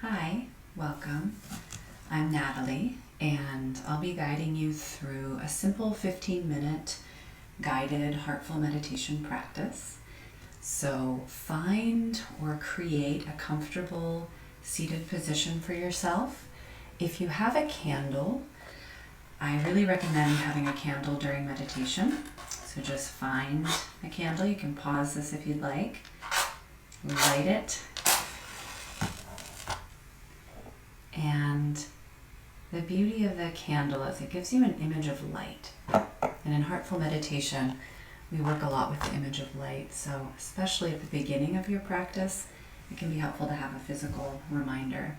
Hi, welcome. I'm Natalie, and I'll be guiding you through a simple 15-minute guided Heartful Meditation practice. So find or create a comfortable seated position for yourself. If you have a candle, I really recommend having a candle during meditation. So just find a candle. You can pause this if you'd like. Light it. And the beauty of the candle is it gives you an image of light. And in Heartful Meditation, we work a lot with the image of light. So especially at the beginning of your practice, it can be helpful to have a physical reminder.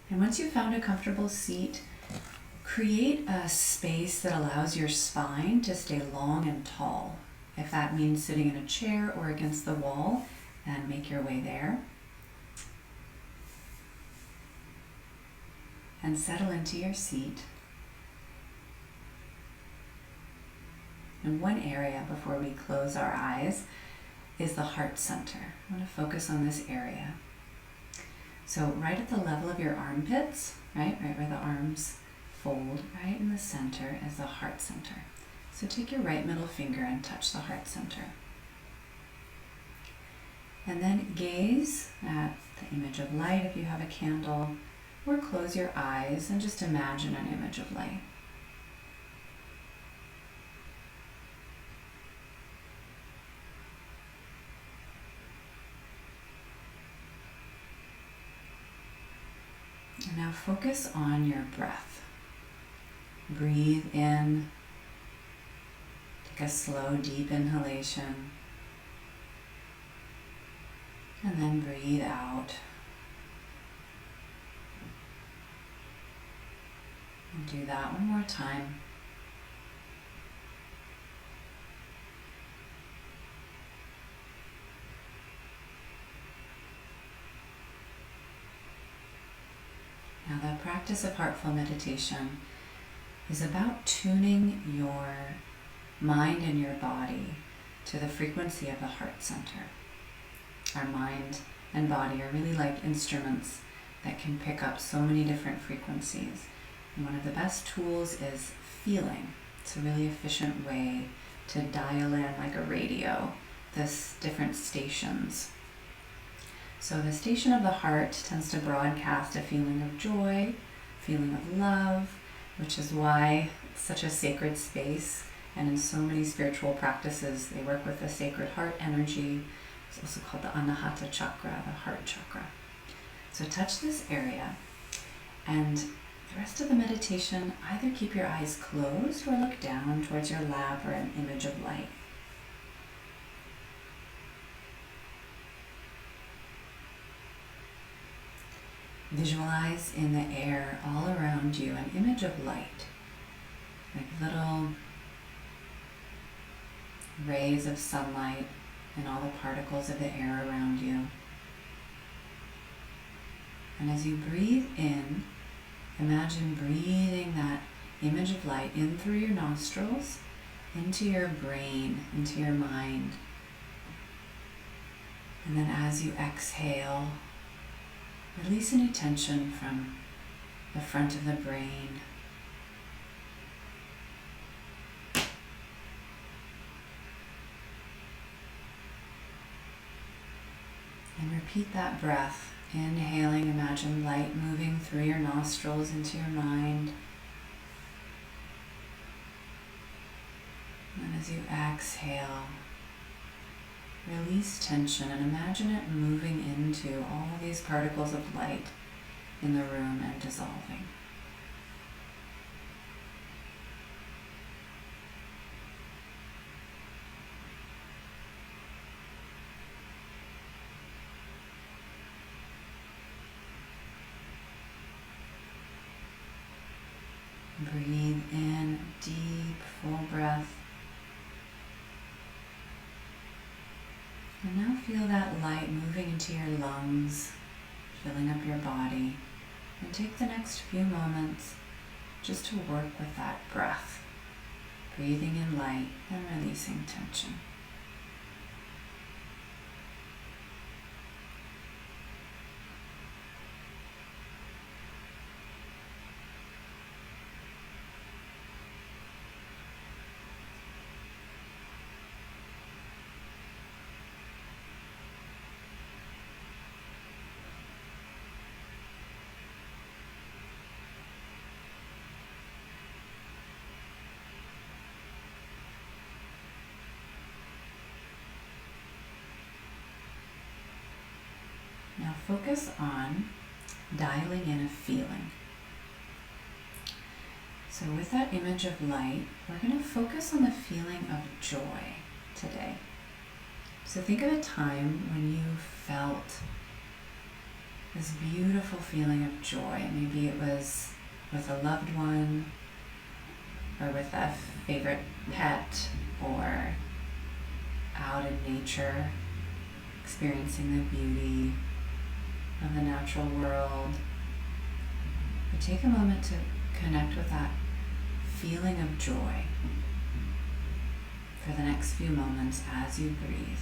And once you've found a comfortable seat, create a space that allows your spine to stay long and tall. If that means sitting in a chair or against the wall, then make your way there. And settle into your seat. And one area before we close our eyes is the heart center. I want to focus on this area. So right at the level of your armpits, right where the arms fold, right in the center is the heart center. So take your right middle finger and touch the heart center. And then gaze at the image of light if you have a candle, or close your eyes and just imagine an image of light. And now focus on your breath. Breathe in. Take a slow, deep inhalation. And then breathe out. And do that one more time. Now the practice of Heartful Meditation is about tuning your mind and your body to the frequency of the heart center. Our mind and body are really like instruments that can pick up so many different frequencies. And one of the best tools is feeling. It's a really efficient way to dial in, like a radio, this different stations. So the station of the heart tends to broadcast a feeling of joy, feeling of love, which is why it's such a sacred space. And in so many spiritual practices, they work with the sacred heart energy. It's also called the Anahata chakra, the heart chakra. So touch this area, and the rest of the meditation, either keep your eyes closed or look down towards your lap or an image of light. Visualize in the air all around you an image of light, like little rays of sunlight and all the particles of the air around you. And as you breathe in, imagine breathing that image of light in through your nostrils, into your brain, into your mind. And then as you exhale, release any tension from the front of the brain. And repeat that breath. Inhaling, imagine light moving through your nostrils into your mind. And as you exhale, release tension and imagine it moving into all these particles of light in the room and dissolving. Breathe in, deep, full breath. And now feel that light moving into your lungs, filling up your body. And take the next few moments just to work with that breath, breathing in light and releasing tension. Now focus on dialing in a feeling. So with that image of light, we're going to focus on the feeling of joy today. So think of a time when you felt this beautiful feeling of joy. Maybe it was with a loved one, or with a favorite pet, or out in nature, experiencing the beauty of the natural world. But take a moment to connect with that feeling of joy for the next few moments as you breathe.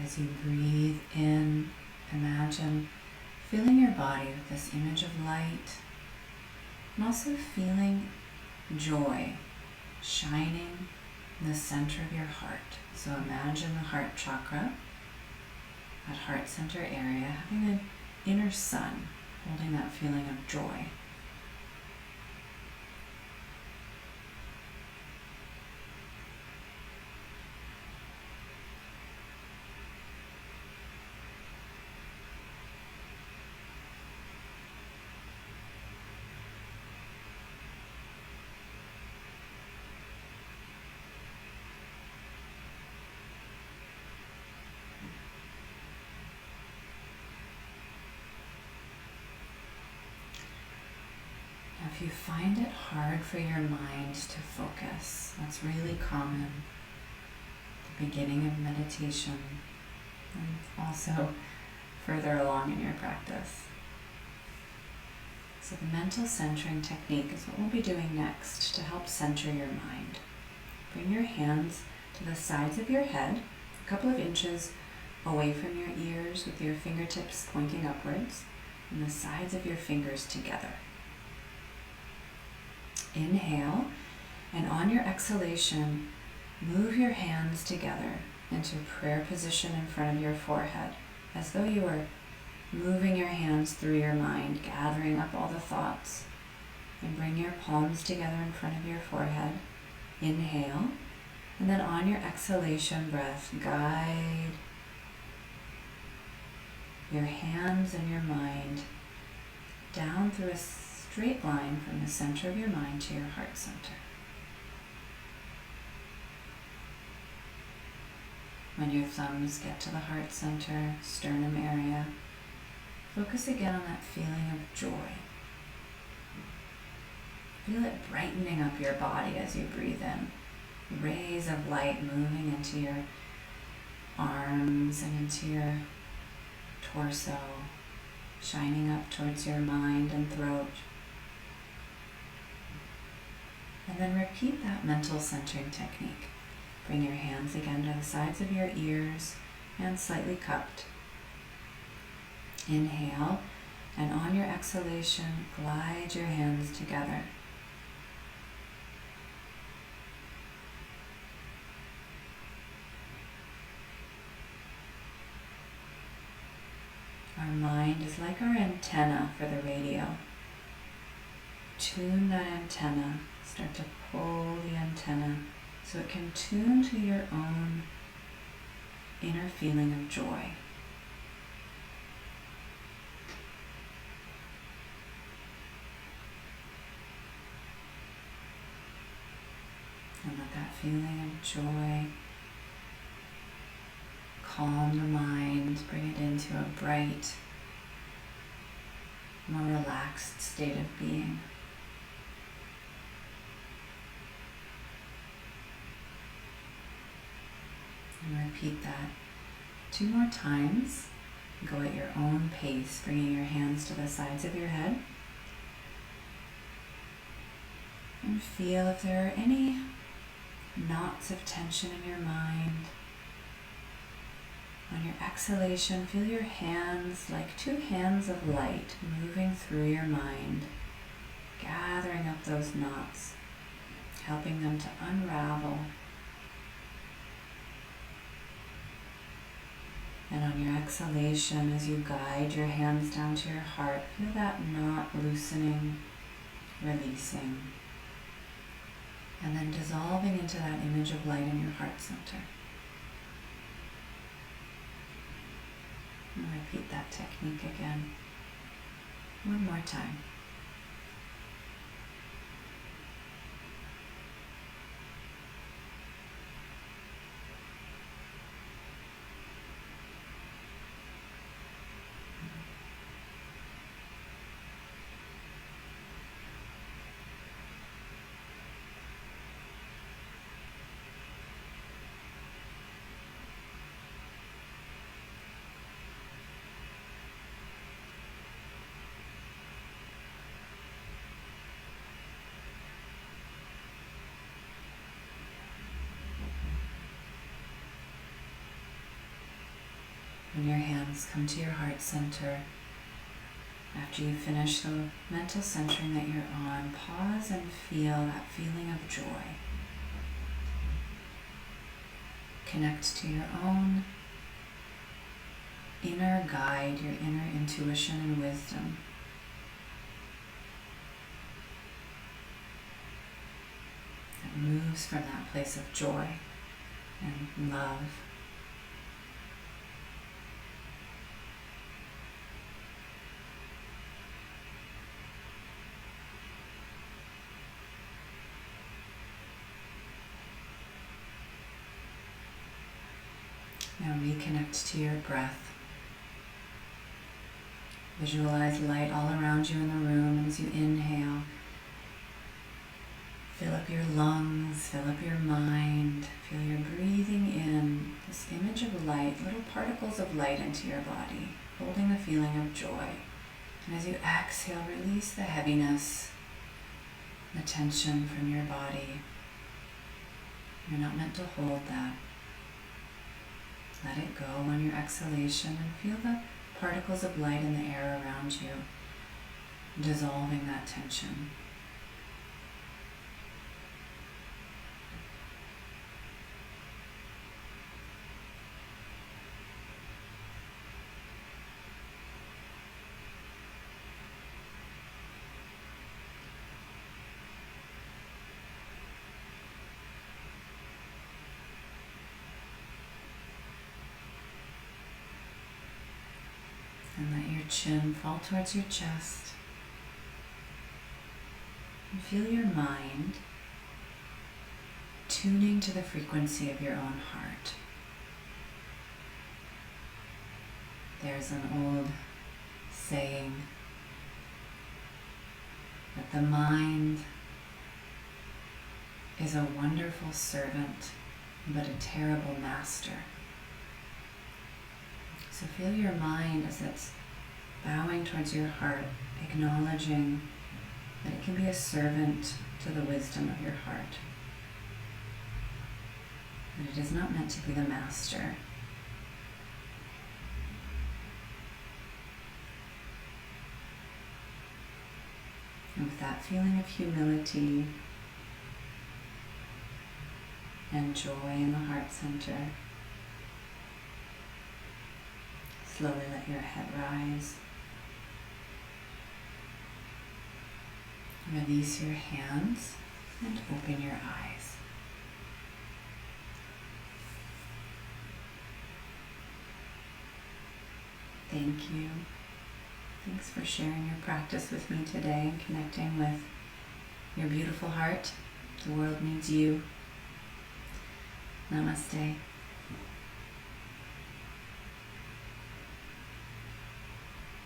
As you breathe in, imagine filling your body with this image of light, and also feeling joy shining in the center of your heart. So imagine the heart chakra, that heart center area, having an inner sun, holding that feeling of joy. If you find it hard for your mind to focus, that's really common at the beginning of meditation and also further along in your practice. So the mental centering technique is what we'll be doing next to help center your mind. Bring your hands to the sides of your head, a couple of inches away from your ears with your fingertips pointing upwards, and the sides of your fingers together. Inhale, and on your exhalation, move your hands together into prayer position in front of your forehead, as though you were moving your hands through your mind, gathering up all the thoughts. And bring your palms together in front of your forehead. Inhale, and then on your exhalation breath, guide your hands and your mind down through a straight line from the center of your mind to your heart center. When your thumbs get to the heart center, sternum area, focus again on that feeling of joy. Feel it brightening up your body as you breathe in. Rays of light moving into your arms and into your torso, shining up towards your mind and throat. And then repeat that mental centering technique. Bring your hands again to the sides of your ears, hands slightly cupped. Inhale, and on your exhalation, glide your hands together. Our mind is like our antenna for the radio. Tune that antenna. Start to pull the antenna so it can tune to your own inner feeling of joy. And let that feeling of joy calm the mind, bring it into a bright, more relaxed state of being. And repeat that 2 more times. Go at your own pace, bringing your hands to the sides of your head. And feel if there are any knots of tension in your mind. On your exhalation, feel your hands like two hands of light moving through your mind, gathering up those knots, helping them to unravel. And on your exhalation, as you guide your hands down to your heart, feel that knot loosening, releasing, and then dissolving into that image of light in your heart center. And repeat that technique again. One more time. When your hands come to your heart center, after you finish the mental centering that you're on, pause and feel that feeling of joy. Connect to your own inner guide, your inner intuition and wisdom. That moves from that place of joy and love. Now reconnect to your breath. Visualize light all around you in the room as you inhale. Fill up your lungs, fill up your mind. Feel your breathing in this image of light, little particles of light into your body, holding the feeling of joy. And as you exhale, release the heaviness, the tension from your body. You're not meant to hold that. Let it go on your exhalation and feel the particles of light in the air around you, dissolving that tension. And let your chin fall towards your chest. And feel your mind tuning to the frequency of your own heart. There's an old saying that the mind is a wonderful servant, but a terrible master. So feel your mind as it's bowing towards your heart, acknowledging that it can be a servant to the wisdom of your heart. But it is not meant to be the master. And with that feeling of humility and joy in the heart center, slowly let your head rise. Release your hands and open your eyes. Thank you. Thanks for sharing your practice with me today and connecting with your beautiful heart. The world needs you. Namaste.